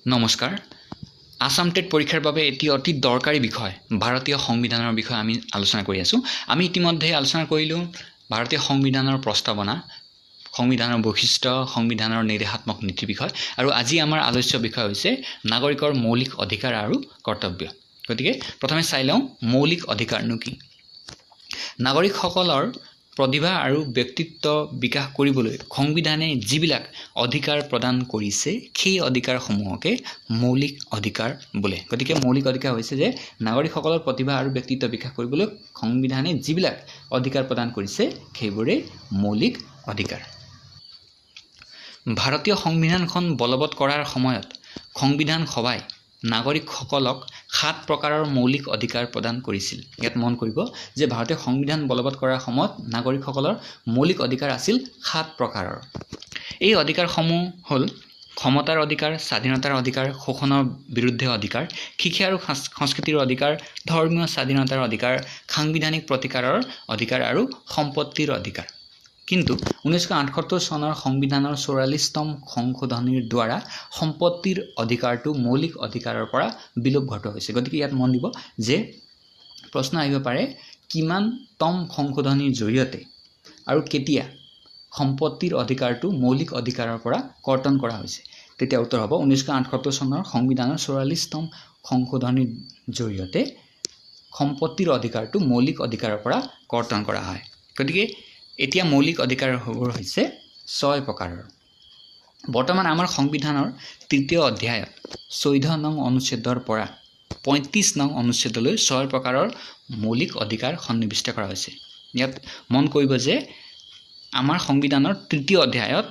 নমস্কাৰ আসাম টেট পৰীক্ষাৰ বাবে এটি অতি দৰকাৰী বিষয় ভাৰতীয় সংবিধানৰ বিষয়ে আমি আলোচনা কৰি আছো আমি ইতিমধ্যে আলোচনা কৰিলো ভাৰতীয় সংবিধানৰ প্ৰস্তাৱনা সংবিধানৰ বৈশিষ্ট্য সংবিধানৰ নিৰ্দেশাত্মক নীতি বিষয় আৰু আজি আমাৰ আলোচ্য বিষয় হৈছে নাগৰিকৰ মৌলিক অধিকাৰ আৰু কৰ্তব্য গতিকে প্ৰথমে চাই লওঁ মৌলিক অধিকাৰনো কি নাগৰিকসকলৰ প্ৰতিভা আৰু ব্যক্তিত্ব বিকাশ কৰিবলৈ সংবিধানে যিবিলাক অধিকাৰ প্ৰদান কৰিছে সেই অধিকাৰসমূহকে মৌলিক অধিকাৰ বোলে গতিকে মৌলিক অধিকাৰ হৈছে যে নাগৰিকসকলৰ প্ৰতিভা আৰু ব্যক্তিত্ব বিকাশ কৰিবলৈ সংবিধানে যিবিলাক অধিকাৰ প্ৰদান কৰিছে সেইবোৰে মৌলিক অধিকাৰ ভাৰতীয় সংবিধানখন বলবৎ কৰাৰ সময়ত সংবিধান সভাই নাগৰিকসকলক 7 প্ৰকাৰৰ মৌলিক অধিকাৰ প্ৰদান কৰিছিল ইয়াত মন কৰিব যে ভাৰতীয় সংবিধান বলবৎ কৰাৰ সময়ত নাগৰিকসকলৰ মৌলিক অধিকাৰ আছিল 7 প্ৰকাৰৰ এই অধিকাৰসমূহ হ'ল ক্ষমতাৰ অধিকাৰ স্বাধীনতাৰ অধিকাৰ শোষণৰ বিৰুদ্ধে অধিকাৰ শিক্ষা আৰু সংস্কৃতিৰ অধিকাৰ ধৰ্মীয় স্বাধীনতাৰ অধিকাৰ সাংবিধানিক প্ৰতিকাৰৰ অধিকাৰ আৰু সম্পত্তিৰ অধিকাৰ কিন্তু 1978 চনৰ সংবিধানৰ 44তম সংশোধনীৰ দ্বাৰা সম্পত্তিৰ অধিকাৰটো মৌলিক অধিকাৰৰ পৰা বিলোপ ঘটোৱা হৈছে গতিকে ইয়াত মন দিব যে প্ৰশ্ন আহিব পাৰে কিমানতম সংশোধনীৰ জৰিয়তে আৰু কেতিয়া সম্পত্তিৰ অধিকাৰটো মৌলিক অধিকাৰৰ পৰা কৰ্তন কৰা হৈছে তেতিয়া উত্তৰ হ'ব 1978 চনৰ সংবিধানৰ 44তম সংশোধনীৰ জৰিয়তে সম্পত্তিৰ অধিকাৰটো মৌলিক অধিকাৰৰ পৰা কৰ্তন কৰা হয় গতিকে এতিয়া মৌলিক অধিকাৰবোৰ হৈছে 6 প্ৰকাৰৰ বৰ্তমান আমাৰ সংবিধানৰ ৩য় অধ্যায়ত 14 নং অনুচ্ছেদৰ পৰা 35 নং অনুচ্ছেদলৈ 6 প্ৰকাৰৰ মৌলিক অধিকাৰ সন্নিৱিষ্ট কৰা হৈছে ইয়াত মন কৰিব যে আমাৰ সংবিধানৰ ৩য় অধ্যায়ত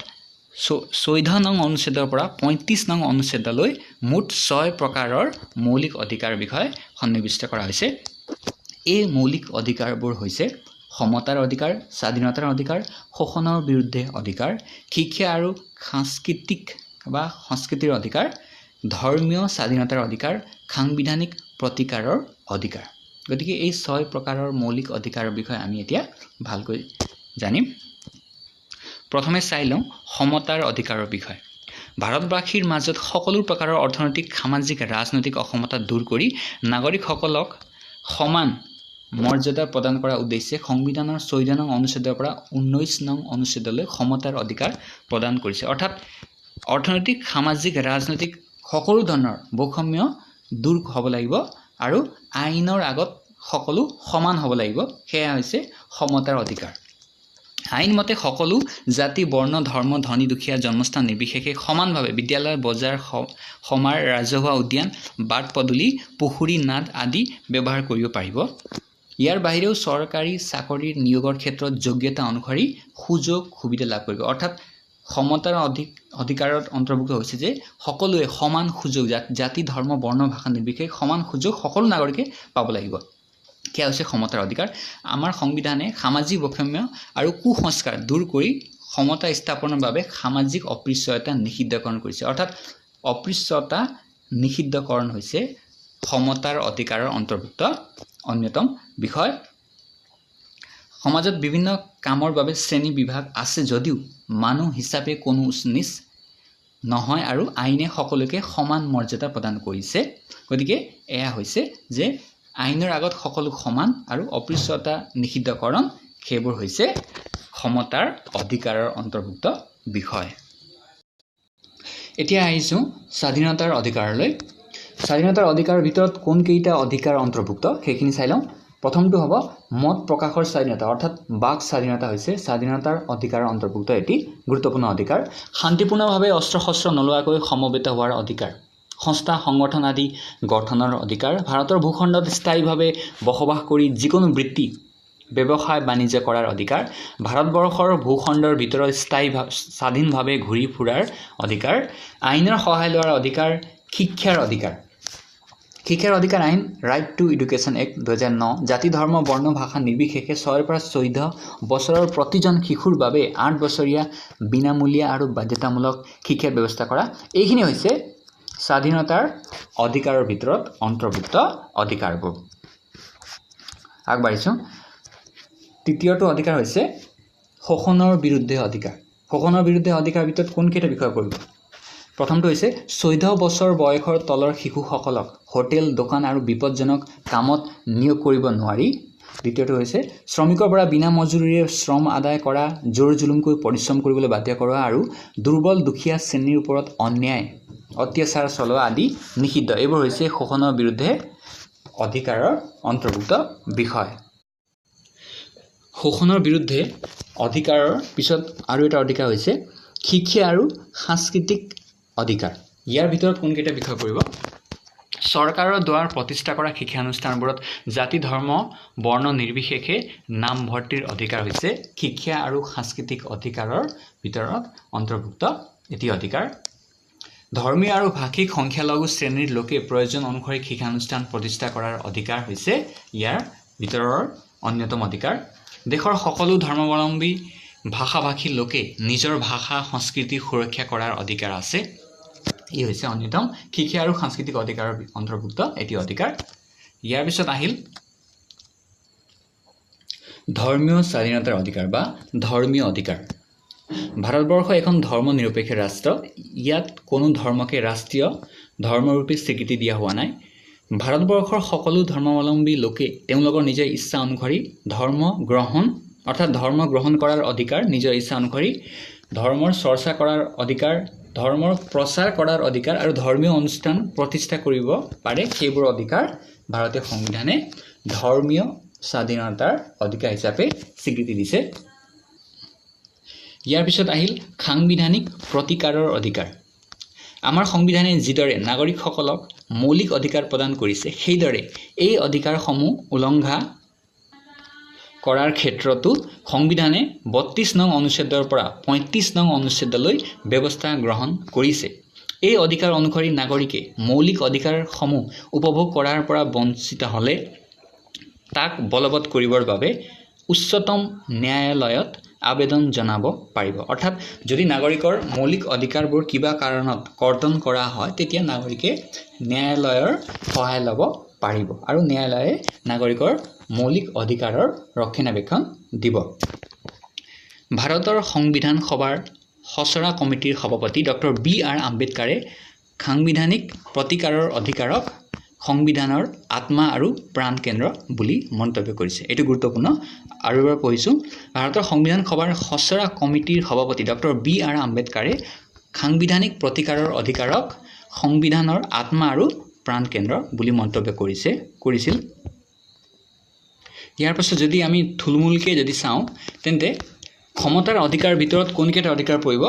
14 নং অনুচ্ছেদৰ পৰা 35 নং অনুচ্ছেদলৈ মুঠ 6 প্ৰকাৰৰ মৌলিক অধিকাৰ বিষয়ে সন্নিৱিষ্ট কৰা হৈছে এই মৌলিক অধিকাৰবোৰ হৈছে সমতাৰ অধিকাৰ স্বাধীনতাৰ অধিকাৰ শোষণৰ বিৰুদ্ধে অধিকাৰ শিক্ষা আৰু সংস্কৃতিৰ অধিকাৰ ধৰ্মীয় স্বাধীনতাৰ অধিকাৰ সাংবিধানিক প্ৰতিকাৰৰ অধিকাৰ গতিকে এই 6 প্ৰকাৰৰ মৌলিক অধিকাৰৰ বিষয়ে আমি এতিয়া ভালকৈ জানিম প্ৰথমে চাই লওঁ সমতাৰ অধিকাৰৰ বিষয়ে ভাৰতবাসীৰ মাজত সকলো প্ৰকাৰৰ অৰ্থনৈতিক সামাজিক ৰাজনৈতিক অসমতা দূৰ কৰি নাগৰিকসকলক সমান মৰ্যাদা প্ৰদান কৰাৰ উদ্দেশ্যে সংবিধানৰ 14 নং অনুচ্ছেদৰ পৰা 19 নং অনুচ্ছেদলৈ সমতাৰ অধিকাৰ প্ৰদান কৰিছে অৰ্থাৎ অৰ্থনৈতিক সামাজিক ৰাজনৈতিক সকলো ধৰণৰ বৈষম্য দূৰ হ'ব লাগিব আৰু আইনৰ আগত সকলো সমান হ'ব লাগিব সেয়া হৈছে সমতাৰ অধিকাৰ আইন মতে সকলো জাতি বৰ্ণ ধৰ্ম ধনী দুখীয়া জন্মস্থান নিৰ্বিশেষে সমানভাৱে বিদ্যালয় বজাৰ সমাৰ ৰাজহুৱা উদ্যান বাট পদূলি পুখুৰী নাদ আদি ব্যৱহাৰ কৰিব পাৰিব ইয়াৰ বাহিৰেও চৰকাৰী চাকৰিৰ নিয়োগৰ ক্ষেত্ৰত যোগ্যতা অনুসৰি সুযোগ সুবিধা লাভ কৰিব অৰ্থাৎ সমতাৰ অধিকাৰত অন্তৰ্ভুক্ত হৈছে যে সকলোৱে সমান সুযোগ জাতি ধৰ্ম বৰ্ণ ভাষা নিৰ্বিশেষে সমান সুযোগ সকলো নাগৰিকে পাব লাগিব সেয়া হৈছে সমতাৰ অধিকাৰ আমাৰ সংবিধানে সামাজিক বৈষম্য আৰু কুসংস্কাৰ দূৰ কৰি সমতা স্থাপনৰ বাবে সামাজিক অপৃশ্যতা নিষিদ্ধকৰণ কৰিছে অৰ্থাৎ অপৃশ্যতা নিষিদ্ধকৰণ হৈছে সমতাৰ অধিকাৰৰ অন্তৰ্ভুক্ত অন্যতম বিষয় সমাজত বিভিন্ন কামৰ বাবে শ্ৰেণী বিভাগ আছে যদিও মানুহ হিচাপে কোনো উচ্চ-নীচ নহয় আৰু আইনে সকলোকে সমান মৰ্যাদা প্ৰদান কৰিছে গতিকে এয়া হৈছে যে আইনৰ আগত সকলো সমান আৰু অপৃশ্যতা নিষিদ্ধকৰণ সেইবোৰ হৈছে সমতাৰ অধিকাৰৰ অন্তৰ্ভুক্ত বিষয় এতিয়া আহিছোঁ স্বাধীনতাৰ অধিকাৰলৈ স্বাধীনতাৰ অধিকাৰৰ ভিতৰত কোনকেইটা অধিকাৰ অন্তৰ্ভুক্ত সেইখিনি চাই লওঁ প্ৰথমটো হ'ব মত প্ৰকাশৰ স্বাধীনতা অৰ্থাৎ বাক স্বাধীনতা হৈছে স্বাধীনতাৰ অধিকাৰৰ অন্তৰ্ভুক্ত এটি গুৰুত্বপূৰ্ণ অধিকাৰ শান্তিপূৰ্ণভাৱে অস্ত্ৰ শস্ত্ৰ নলোৱাকৈ সমবেত হোৱাৰ অধিকাৰ সংস্থা সংগঠন আদি গঠনৰ অধিকাৰ ভাৰতৰ ভূখণ্ডত স্থায়ীভাৱে বসবাস কৰি যিকোনো বৃত্তি ব্যৱসায় বাণিজ্য কৰাৰ অধিকাৰ ভাৰতবৰ্ষৰ ভূখণ্ডৰ ভিতৰত স্বাধীনভাৱে ঘূৰি ফুৰাৰ অধিকাৰ আইনৰ সহায় লোৱাৰ অধিকাৰ শিক্ষাৰ অধিকাৰ আইন ৰাইট টু এডুকেশ্যন এক্ট 2009 জাতি ধৰ্ম বৰ্ণ ভাষা নিৰ্বিশেষে 6 পৰা 14 বছৰৰ প্ৰতিজন শিশুৰ বাবে 8 বছৰীয়া বিনামূলীয়া আৰু বাধ্যতামূলক শিক্ষাৰ ব্যৱস্থা কৰা এইখিনি হৈছে স্বাধীনতাৰ অধিকাৰৰ ভিতৰত অন্তৰ্ভুক্ত অধিকাৰবোৰ আগবাঢ়িছোঁ তৃতীয়টো অধিকাৰ হৈছে শোষণৰ বিৰুদ্ধে অধিকাৰ শোষণৰ বিৰুদ্ধে অধিকাৰৰ ভিতৰত কোনকেইটা বিষয় পৰিব প্ৰথমটো হৈছে 14 বছৰ বয়সৰ তলৰ শিশুসকলক হোটেল দোকান আৰু বিপদজনক কামত নিয়োগ কৰিব নোৱাৰি দ্বিতীয়টো হৈছে শ্ৰমিকৰ পৰা বিনা মজুৰিৰে শ্ৰম আদায় কৰা জোৰ জুলুমকৈ পৰিশ্ৰম কৰিবলৈ বাধ্য কৰোৱা আৰু দুৰ্বল দুখীয়া শ্ৰেণীৰ ওপৰত অন্যায় অত্যাচাৰ চলোৱা আদি নিষিদ্ধ এইবোৰ হৈছে শোষণৰ বিৰুদ্ধে অধিকাৰৰ অন্তৰ্ভুক্ত বিষয় শোষণৰ বিৰুদ্ধে অধিকাৰৰ পিছত আৰু এটা অধিকাৰ হৈছে শিক্ষা আৰু সাংস্কৃতিক অধিকাৰ ইয়াৰ ভিতৰত কোনকেইটা বিষয় পৰিব চৰকাৰৰ দ্বাৰা প্ৰতিষ্ঠা কৰা শিক্ষানুষ্ঠানবোৰত জাতি ধৰ্ম বৰ্ণ নিৰ্বিশেষে নামভৰ্তিৰ অধিকাৰ হৈছে শিক্ষা আৰু সাংস্কৃতিক অধিকাৰৰ ভিতৰত অন্তৰ্ভুক্ত এটি অধিকাৰ ধৰ্মীয় আৰু ভাষিক সংখ্যালঘু শ্ৰেণীৰ লোকে প্ৰয়োজন অনুসৰি শিক্ষানুষ্ঠান প্ৰতিষ্ঠা কৰাৰ অধিকাৰ হৈছে ইয়াৰ ভিতৰৰ অন্যতম অধিকাৰ দেশৰ সকলো ধৰ্মাৱলম্বী ভাষাভাষী লোকে নিজৰ ভাষা সংস্কৃতি সুৰক্ষা কৰাৰ অধিকাৰ আছে ই হৈছে অন্যতম শিক্ষা আৰু সাংস্কৃতিক অধিকাৰৰ অন্তৰ্ভুক্ত এটি অধিকাৰ ইয়াৰ পিছত আহিল ধৰ্মীয় স্বাধীনতাৰ অধিকাৰ বা ধৰ্মীয় অধিকাৰ ভাৰতবৰ্ষ এখন ধৰ্ম নিৰপেক্ষ ৰাষ্ট্ৰ ইয়াত কোনো ধৰ্মকে ৰাষ্ট্ৰীয় ধৰ্মৰূপে স্বীকৃতি দিয়া হোৱা নাই ভাৰতবৰ্ষৰ সকলো ধৰ্মাৱলম্বী লোকে তেওঁলোকৰ নিজৰ ইচ্ছা অনুসৰি ধৰ্ম গ্ৰহণ কৰাৰ অধিকাৰ নিজৰ ইচ্ছা অনুসৰি ধৰ্মৰ চৰ্চা কৰাৰ অধিকাৰ ধৰ্মৰ প্ৰচাৰ কৰাৰ অধিকাৰ আৰু ধৰ্মীয় অনুষ্ঠান প্ৰতিষ্ঠা কৰিব পাৰে সেইবোৰ অধিকাৰ ভাৰতীয় সংবিধানে ধৰ্মীয় স্বাধীনতাৰ অধিকাৰ হিচাপে স্বীকৃতি দিছে ইয়াৰ পিছত আহিল সাংবিধানিক প্ৰতিকাৰৰ অধিকাৰ আমাৰ সংবিধানে যিদৰে নাগৰিকসকলক মৌলিক অধিকাৰ প্ৰদান কৰিছে সেইদৰে এই অধিকাৰসমূহ উলংঘা কৰাৰ ক্ষেত্ৰতো সংবিধানে 32 নং অনুচ্ছেদৰ পৰা 35 নং অনুচ্ছেদলৈ ব্যৱস্থা গ্ৰহণ কৰিছে এই অধিকাৰ অনুসৰি নাগৰিকে মৌলিক অধিকাৰসমূহ উপভোগ কৰাৰ পৰা বঞ্চিত হলে তাক বলবৎ কৰিবৰ বাবে উচ্চতম ন্যায়ালয়ত আবেদন জনাব পাৰিব অৰ্থাৎ যদি নাগৰিকৰ মৌলিক অধিকাৰবোৰ কিবা কাৰণত কৰ্তন কৰা হয় তেতিয়া নাগৰিকে ন্যায়ালয়ৰ সহায় ল'ব পাৰিব আৰু ন্যায়ালয়ে নাগৰিকৰ মৌলিক অধিকাৰৰ ৰক্ষণাবেক্ষণ দিব ভাৰতৰ সংবিধান সভাৰ খচৰা কমিটিৰ সভাপতি ডক্টৰ বি.আৰ. আম্বেদকাৰে সাংবিধানিক প্ৰতিকাৰৰ অধিকাৰক সংবিধানৰ আত্মা আৰু প্ৰাণ কেন্দ্ৰ বুলি মন্তব্য কৰিছে এটো গুৰুত্বপূৰ্ণ আৰু এবাৰ পঢ়িছোঁ ভাৰতৰ সংবিধান সভাৰ খচৰা কমিটিৰ সভাপতি ডক্টৰ বি.আৰ. আম্বেদকাৰে সাংবিধানিক প্ৰতিকাৰৰ অধিকাৰক সংবিধানৰ আত্মা আৰু প্ৰাণ কেন্দ্ৰ বুলি মন্তব্য কৰিছিল ইয়াৰ পাছত যদি আমি থুলমূলকে যদি চাওঁ তেন্তে ক্ষমতাৰ অধিকাৰ ভিতৰত কোনকেইটা অধিকাৰ পৰিব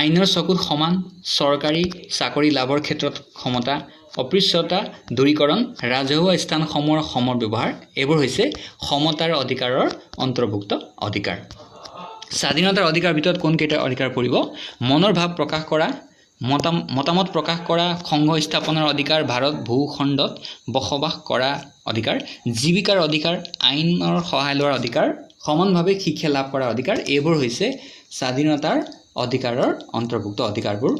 আইনৰ চকুত সমান চৰকাৰী চাকৰি লাভৰ ক্ষেত্ৰত ক্ষমতা অপৃশ্যতা দূৰীকৰণ ৰাজহুৱা স্থানসমূহৰ সমৰ ব্যৱহাৰ এইবোৰ হৈছে ক্ষমতাৰ অধিকাৰৰ অন্তৰ্ভুক্ত অধিকাৰ স্বাধীনতাৰ অধিকাৰ ভিতৰত কোনকেইটা অধিকাৰ পৰিব মনৰ ভাৱ প্ৰকাশ কৰা মতামত প্ৰকাশ কৰা সংঘ স্থাপনৰ অধিকাৰ ভাৰত ভূখণ্ডত বসবাস কৰা অধিকাৰ জীৱিকাৰ অধিকাৰ আইনৰ সহায় লোৱাৰ অধিকাৰ সমানভাৱে শিক্ষা লাভ কৰাৰ অধিকাৰ এইবোৰ হৈছে স্বাধীনতাৰ অধিকাৰৰ অন্তৰ্ভুক্ত অধিকাৰবোৰ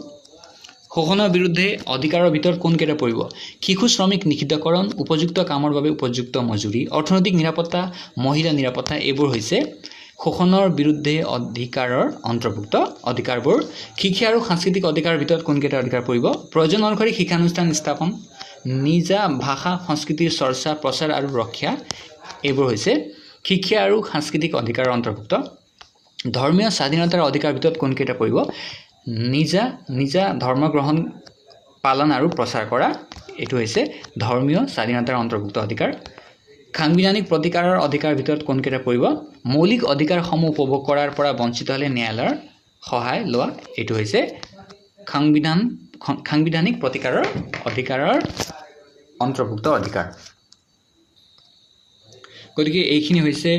শোষণৰ বিৰুদ্ধে অধিকাৰৰ ভিতৰত কোনকেইটা পৰিব শিশু শ্ৰমিক নিষিদ্ধকৰণ উপযুক্ত কামৰ বাবে উপযুক্ত মজুৰি অৰ্থনৈতিক নিৰাপত্তা মহিলা নিৰাপত্তা এইবোৰ হৈছে শোষণৰ বিৰুদ্ধে অধিকাৰৰ অন্তৰ্ভুক্ত অধিকাৰবোৰ শিক্ষা আৰু সাংস্কৃতিক অধিকাৰৰ ভিতৰত কোনকেইটা অধিকাৰ পৰিব প্ৰয়োজন অনুসৰি শিক্ষানুষ্ঠান স্থাপন নিজা ভাষা সংস্কৃতিৰ চৰ্চা প্ৰচাৰ আৰু ৰক্ষা এইবোৰ হৈছে শিক্ষা আৰু সাংস্কৃতিক অধিকাৰৰ অন্তৰ্ভুক্ত ধৰ্মীয় স্বাধীনতাৰ অধিকাৰ ভিতৰত কোনকেইটা পৰিব নিজা ধৰ্ম গ্ৰহণ পালন আৰু প্ৰচাৰ কৰা এটো হৈছে ধৰ্মীয় স্বাধীনতাৰ অন্তৰ্ভুক্ত অধিকাৰ সাংবিধানিক প্ৰতিকাৰৰ অধিকাৰ ভিতৰত কোনকেইটা পৰিব মৌলিক অধিকাৰসমূহ উপভোগ কৰাৰ পৰা বঞ্চিত হলে ন্যায়ালয়ৰ সহায় লোৱা এটো হৈছে সাংবিধানিক প্ৰতিকাৰৰ অধিকাৰৰ অন্তৰ্ভুক্ত অধিকাৰ গতিকে এইখিনি হৈছে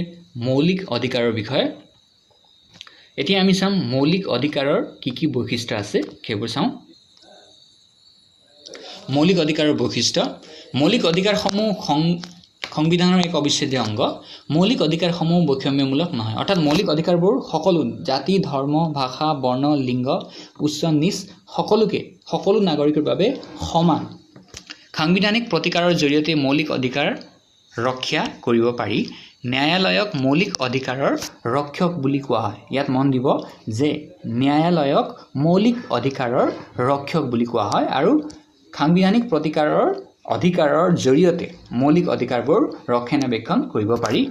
মৌলিক অধিকাৰৰ বিষয় এতিয়া আমি চাম মৌলিক অধিকাৰৰ কি বৈশিষ্ট্য আছে সেইবোৰ চাওঁ মৌলিক অধিকাৰৰ বৈশিষ্ট্য মৌলিক অধিকাৰসমূহ সংবিধানৰ এক অবিচ্ছেদ্য অংগ মৌলিক অধিকাৰসমূহ বৈষম্যমূলক নহয় অৰ্থাৎ মৌলিক অধিকাৰবোৰ সকলো জাতি ধৰ্ম ভাষা বৰ্ণ লিংগ উচ্চ নিচ সকলো নাগৰিকৰ বাবে সমান সাংবিধানিক প্ৰতিকাৰৰ জৰিয়তে মৌলিক অধিকাৰ ৰক্ষা কৰিব পাৰি ন্যায়ালয়ক মৌলিক অধিকাৰৰ ৰক্ষক বুলি কোৱা হয়। ইয়াত মন দিব যে ন্যায়ালয়ক মৌলিক অধিকাৰৰ ৰক্ষক বুলি কোৱা হয় আৰু সাংবিধানিক প্ৰতিকাৰৰ অধিকাৰৰ জৰিয়তে মৌলিক অধিকাৰবোৰ ৰক্ষণাবেক্ষণ কৰিব পাৰি।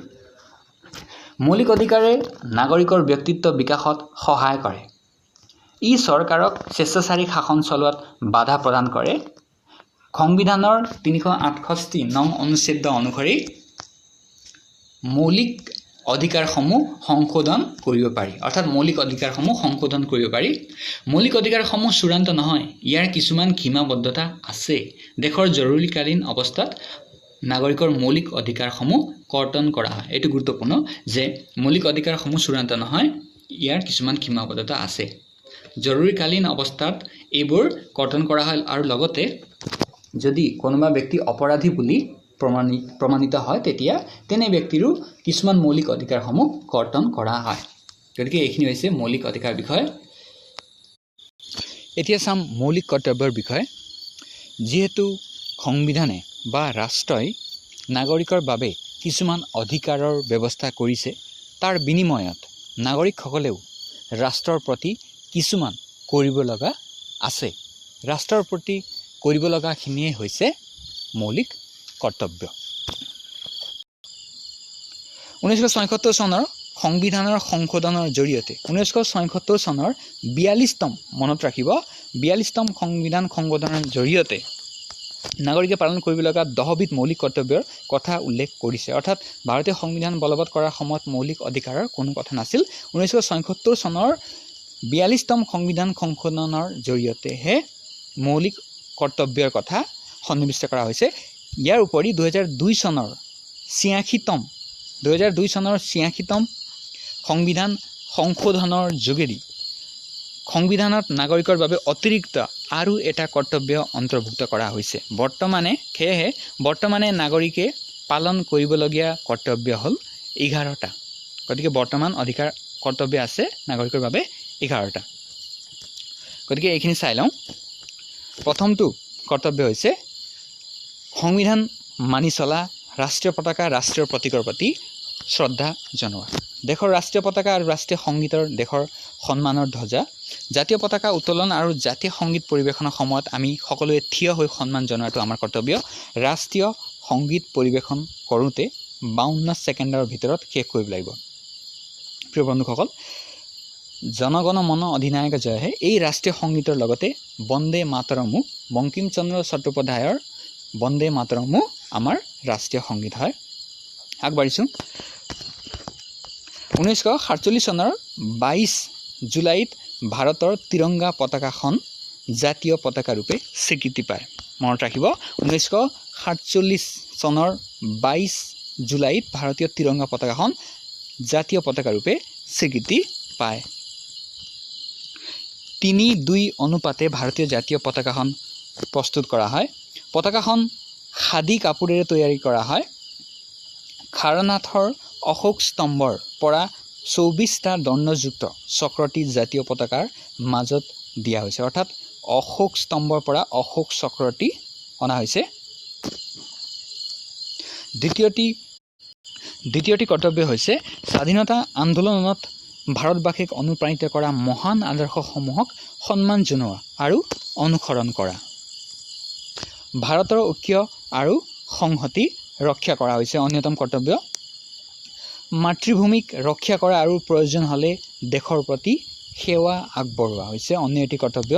মৌলিক অধিকাৰে নাগৰিকৰ ব্যক্তিত্ব বিকাশত সহায় কৰে। ই চৰকাৰক স্বেচ্ছাচাৰী শাসন চলোৱাত বাধা প্ৰদান কৰে। সংবিধানৰ ৩৬৮ নং অনুচ্ছেদ অনুসৰি মৌলিক অধিকাৰসমূহ সংশোধন কৰিব পাৰি, অৰ্থাৎ মৌলিক অধিকাৰসমূহ সংশোধন কৰিব পাৰি। মৌলিক অধিকাৰসমূহ চূড়ান্ত নহয়, ইয়াৰ কিছুমান সীমাবদ্ধতা আছে। দেশৰ জৰুৰীকালীন অৱস্থাত নাগৰিকৰ মৌলিক অধিকাৰসমূহ কৰ্তন কৰা হয়। এইটো গুৰুত্বপূৰ্ণ যে মৌলিক অধিকাৰসমূহ চূড়ান্ত নহয়, ইয়াৰ কিছুমান সীমাবদ্ধতা আছে। জৰুৰীকালীন অৱস্থাত এইবোৰ কৰ্তন কৰা হয় আৰু লগতে যদি কোনোবা ব্যক্তি অপৰাধী বুলি প্ৰমাণিত হয় তেতিয়া তেনে ব্যক্তিৰো কিছুমান মৌলিক অধিকাৰসমূহ কৰ্তন কৰা হয়। গতিকে এইখিনি হৈছে মৌলিক অধিকাৰ বিষয়। এতিয়া চাম মৌলিক কৰ্তব্যৰ বিষয়ে। যিহেতু সংবিধানে বা ৰাষ্ট্ৰই নাগৰিকৰ বাবে কিছুমান অধিকাৰৰ ব্যৱস্থা কৰিছে, তাৰ বিনিময়ত নাগৰিকসকলেও ৰাষ্ট্ৰৰ প্ৰতি কিছুমান কৰিব লগা আছে। ৰাষ্ট্ৰৰ প্ৰতি কৰিব লগাখিনিয়ে হৈছে মৌলিক কৰ্তব্য। 1976 চনৰ সংবিধানৰ সংশোধনৰ জৰিয়তে 1976 চনৰ 42তম মনত ৰাখিব 42তম সংবিধান সংশোধনৰ জৰিয়তে নাগৰিকে পালন কৰিব লগা 10বিধ মৌলিক কৰ্তব্যৰ কথা উল্লেখ কৰিছে। অৰ্থাৎ ভাৰতীয় সংবিধান বলবৎ কৰাৰ সময়ত মৌলিক অধিকাৰৰ কোনো কথা নাছিল। 1976 চনৰ 42তম সংবিধান সংশোধনৰ জৰিয়তেহে মৌলিক কৰ্তব্যৰ কথা সন্নিৱিষ্ট কৰা হৈছে। ইয়াৰ উপৰি 2002 চনৰ 86তম সংবিধান সংশোধনৰ যোগেদি সংবিধানত নাগৰিকৰ বাবে অতিৰিক্ত আৰু এটা কৰ্তব্য অন্তৰ্ভুক্ত কৰা হৈছে। বৰ্তমানে নাগৰিকে পালন কৰিবলগীয়া কৰ্তব্য হ'ল 11টা। গতিকে বৰ্তমান কৰ্তব্য আছে নাগৰিকৰ বাবে 11টা। গতিকে এইখিনি চাই লওঁ। প্ৰথমটো কৰ্তব্য হৈছে সংবিধান মানি চলা, ৰাষ্ট্ৰীয় পতাকা ৰাষ্ট্ৰীয় প্ৰতীকৰ প্ৰতি শ্ৰদ্ধা জনোৱা। দেশৰ ৰাষ্ট্ৰীয় পতাকা আৰু ৰাষ্ট্ৰীয় সংগীতৰ দেশৰ সন্মানৰ ধ্বজা। জাতীয় পতাকা উত্তোলন আৰু জাতীয় সংগীত পৰিৱেশনৰ সময়ত আমি সকলোৱে থিয় হৈ সন্মান জনোৱাটো আমাৰ কৰ্তব্য। ৰাষ্ট্ৰীয় সংগীত পৰিৱেশন কৰোঁতে 52 ছেকেণ্ডৰ ভিতৰত শেষ কৰিব লাগিব। প্ৰিয় বন্ধুসকল, জনগণ মন অধিনায়ক জয়হে এই ৰাষ্ট্ৰীয় সংগীতৰ লগতে বন্দে মাতৰমো বংকিম চন্দ্ৰ চট্টোপাধ্যায়ৰ বন্দে মাতৰমো আমাৰ ৰাষ্ট্ৰীয় সংগীত হয়। আগবাঢ়িছোঁ। 1947 চনৰ 22 জুলাইত ভাৰতৰ তিৰংগা পতাকাখন জাতীয় পতাকা ৰূপে স্বীকৃতি পায়। মনত ৰাখিব, 1947 চনৰ 22 জুলাইত ভাৰতীয় তিৰংগা পতাকাখন জাতীয় পতাকা ৰূপে স্বীকৃতি পায়। 3:2 অনুপাতে ভাৰতীয় জাতীয় পতাকাখন প্ৰস্তুত কৰা হয়। পতাকাখন খাদী কাপোৰেৰে তৈয়াৰী কৰা হয়। খাৰনাথৰ অশোক স্তম্ভৰ পৰা 24টা দণ্ডযুক্ত চক্ৰটি জাতীয় পতাকাৰ মাজত দিয়া হৈছে। অৰ্থাৎ অশোক স্তম্ভৰ পৰা অশোক চক্ৰটি অনা হৈছে। দ্বিতীয়টি কৰ্তব্য হৈছে স্বাধীনতা আন্দোলনত ভাৰতবাসীক অনুপ্ৰাণিত কৰা মহান আদৰ্শসমূহক সন্মান জনোৱা আৰু অনুসৰণ কৰা। ভাৰতৰ ঐক্য আৰু সংহতি ৰক্ষা কৰা হৈছে অন্যতম কৰ্তব্য। মাতৃভূমিক ৰক্ষা কৰা আৰু প্ৰয়োজন হ'লে দেশৰ প্ৰতি সেৱা আগবঢ়োৱা হৈছে অন্য এটি কৰ্তব্য।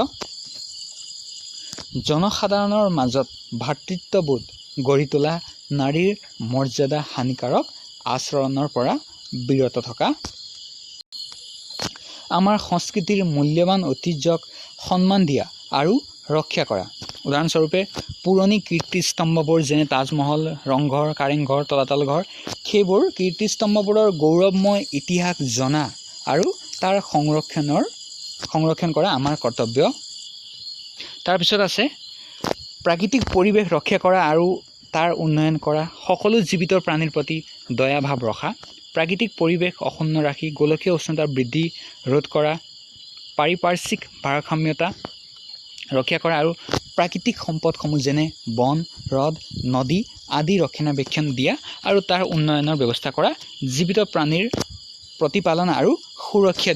জনসাধাৰণৰ মাজত ভাতৃত্ববোধ গঢ়ি তোলা, নাৰীৰ মৰ্যাদা হানিকাৰক আচৰণৰ পৰা বিৰত থকা, আমাৰ সংস্কৃতিৰ মূল্যৱান ঐতিহ্যক সন্মান দিয়া আৰু ৰক্ষা কৰা। উদাহৰণস্বৰূপে পুৰণি কীৰ্তিস্তম্ভবোৰ যেনে তাজমহল, ৰংঘৰ, কাৰেংঘৰ, তলাতল ঘৰ, সেইবোৰ কীৰ্তিস্তম্ভবোৰৰ গৌৰৱময় ইতিহাস জনা আৰু তাৰ সংৰক্ষণ কৰা আমাৰ কৰ্তব্য। তাৰপিছত আছে প্ৰাকৃতিক পৰিৱেশ ৰক্ষা কৰা আৰু তাৰ উন্নয়ন কৰা, সকলো জীৱিত প্ৰাণীৰ প্ৰতি দয়াভাৱ ৰখা, প্ৰাকৃতিক পৰিৱেশ অক্ষুণ্ণ ৰাখি গোলকীয় উষ্ণতা বৃদ্ধি ৰোধ কৰা, পাৰিপাৰ্শ্বিক ভাৰসাম্যতা ৰক্ষা কৰা আৰু প্ৰাকৃতিক সম্পদসমূহ যেনে বন, হ্ৰদ, নদী আদি ৰক্ষণাবেক্ষণ দিয়া আৰু তাৰ উন্নয়নৰ ব্যৱস্থা কৰা, জীৱিত প্ৰাণীৰ প্ৰতিপালন আৰু সুৰক্ষা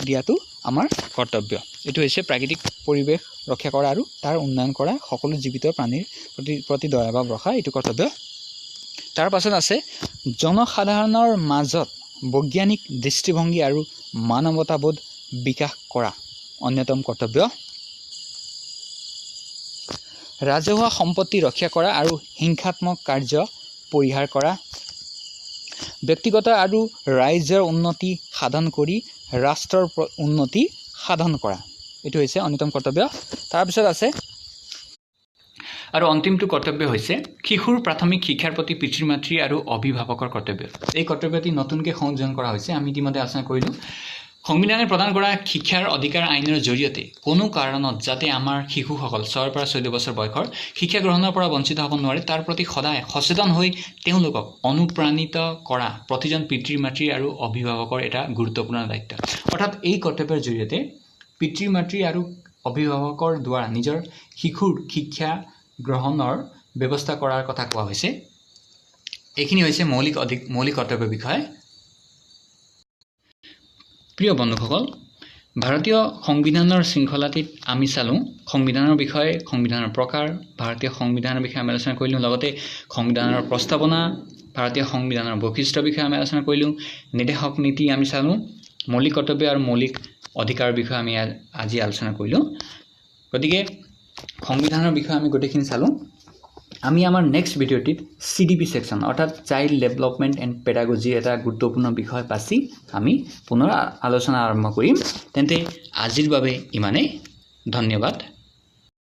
দিয়াটো আমাৰ কৰ্তব্য। এইটো হৈছে প্ৰাকৃতিক পৰিৱেশ ৰক্ষা কৰা আৰু তাৰ উন্নয়ন কৰা, সকলো জীৱিত প্ৰাণীৰ প্ৰতি দয়াভাৱ ৰখা, এইটো কৰ্তব্য। তাৰ পাছত আছে জনসাধাৰণৰ মাজত বৈজ্ঞানিক দৃষ্টিভংগী আৰু মানৱতাবোধ বিকাশ কৰা, অন্যতম কৰ্তব্য। ৰাজহুৱা সম্পত্তি ৰক্ষা কৰা আৰু হিংসাত্মক কাৰ্য পৰিহাৰ কৰা, ব্যক্তিগত আৰু ৰাইজৰ উন্নতি সাধন কৰি ৰাষ্ট্ৰৰ উন্নতি সাধন কৰা, এইটো হৈছে অন্যতম কৰ্তব্য। তাৰপিছত আছে আৰু অন্তিমটো কৰ্তব্য হৈছে শিশুৰ প্ৰাথমিক শিক্ষাৰ প্ৰতি পিতৃ মাতৃ আৰু অভিভাৱকৰ কৰ্তব্য। এই কৰ্তব্যটি নতুনকৈ সংযোজন কৰা হৈছে, আমি ইতিমধ্যে আলোচনা কৰিলোঁ। সংবিধানে প্ৰদান কৰা শিক্ষাৰ অধিকাৰ আইনৰ জৰিয়তে কোনো কাৰণত যাতে আমাৰ শিশুসকল 6 পৰা 14 বছৰ বয়সৰ শিক্ষা গ্ৰহণৰ পৰা বঞ্চিত হ'ব নোৱাৰে, তাৰ প্ৰতি সদায় সচেতন হৈ তেওঁলোকক অনুপ্ৰাণিত কৰা প্ৰতিজন পিতৃ মাতৃ আৰু অভিভাৱকৰ এটা গুৰুত্বপূৰ্ণ দায়িত্ব। অৰ্থাৎ এই কৰ্তব্যৰ জৰিয়তে পিতৃ মাতৃ আৰু অভিভাৱকৰ দ্বাৰা নিজৰ শিশুৰ শিক্ষা গ্ৰহণৰ ব্যৱস্থা কৰাৰ কথা কোৱা হৈছে। এইখিনি হৈছে মৌলিক কৰ্তব্যৰ বিষয়ে। প্ৰিয় বন্ধুসকল, ভাৰতীয় সংবিধানৰ শৃংখলাটিত আমি চালোঁ সংবিধানৰ বিষয়ে, সংবিধানৰ প্ৰকাৰ, ভাৰতীয় সংবিধানৰ বিষয়ে আমি আলোচনা কৰিলোঁ। লগতে সংবিধানৰ প্ৰস্তাৱনা, ভাৰতীয় সংবিধানৰ বৈশিষ্ট্যৰ বিষয়ে আমি আলোচনা কৰিলোঁ। নিৰ্দেশক নীতি আমি চালোঁ। মৌলিক কৰ্তব্য আৰু মৌলিক অধিকাৰৰ বিষয়ে আমি আজি আলোচনা কৰিলোঁ। গতিকে সংবিধানৰ বিষয়ে আমি গোটেইখিনি চালোঁ। আমি আমাৰ নেক্সট ভিডিঅ'টিত CDP ছেকশ্যন অৰ্থাৎ চাইল্ড ডেভেলপমেণ্ট এণ্ড পেডাগজিৰ এটা গুৰুত্বপূৰ্ণ বিষয় বাছি আমি পুনৰ আলোচনা আৰম্ভ কৰিম। তেন্তে আজিৰ বাবে ইমানেই। ধন্যবাদ।